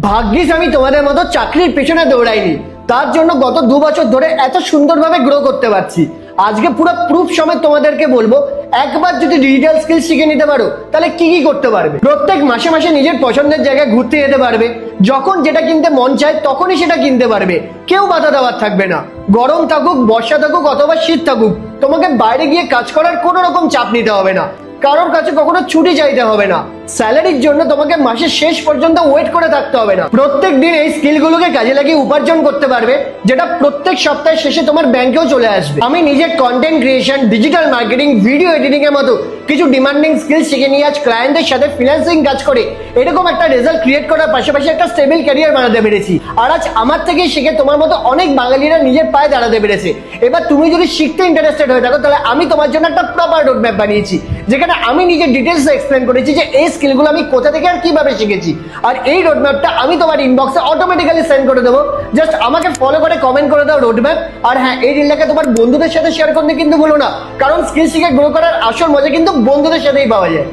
ভাগ্যিস আমি তোমাদের মতো চাকরির পেছনে দৌড়াইনি, তার জন্য গত 2 বছর ধরে এত সুন্দরভাবে গ্রো করতে পারছি। আজকে পুরো প্রুফ সমেত তোমাদেরকে বলবো, একবার যদি ডিজিটাল স্কিল শিখে নিতে পারো তাহলে কি কি করতে পারবে। প্রত্যেক মাসে মাসে নিজের পছন্দের জায়গায় ঘুরতে যেতে পারবে, যখন যেটা কিনতে মন চায় তখনই সেটা কিনতে পারবে, কেউ বাধা দেওয়ার থাকবে না। গরম থাকুক, বর্ষা থাকুক অথবা শীত থাকুক, তোমাকে বাইরে গিয়ে কাজ করার কোনো রকম চাপ নিতে হবে না, কারোর কাছে কখনো ছুটি চাইতে হবে না, স্যালারির জন্য তোমাকে মাসের শেষ পর্যন্ত ওয়েট করে থাকতে হবে না। প্রত্যেক দিন এই স্কিলগুলোকে কাজে লাগিয়ে উপার্জন করতে পারবে, যেটা প্রত্যেক সপ্তাহের শেষে তোমার ব্যাংকেও চলে আসবে। আমি নিজের content creation, digital marketing, video editing এর মতো কিছু ডিমান্ডিং স্কিল শিখে নিয়ে আজ ক্লায়েন্টের সাথে ফ্রিল্যান্সিং কাজ করে এরকম একটা রেজাল্ট ক্রিয়েট করার পাশাপাশি একটা স্টেবল ক্যারিয়ার বানাতে পেরেছি। আর আজ আমার থেকে শিখে তোমার মতো অনেক বাঙালিরা নিজের পায়ে দাঁড়াতে পেরেছে। এবার তুমি যদি শিখতে ইন্টারেস্টেড হয়ে থাকো তাহলে আমি তোমার জন্য একটা প্রপার রোড ম্যাপ বানিয়েছি, যেখানে আমি নিজের ডিটেলস এক্সপ্লেন করেছি যে এই স্কিলগুলো আমি কোথা থেকে আর কিভাবে শিখেছি। আর এই রোড ম্যাপটা আমি তোমার ইনবক্সে অটোমেটিক্যালি সেন্ড করে দেবো। জাস্ট আমাকে ফলো করে কমেন্ট করে দাও রোড ম্যাপ। আর হ্যাঁ, এই রিলটাকে তোমার বন্ধুদের সাথে শেয়ার করতে কিন্তু ভুলো না, কারণ স্কিল শিখে গ্রো করার আসল মজা কিন্তু বন্ধুদের সাথেই পাওয়া যায়।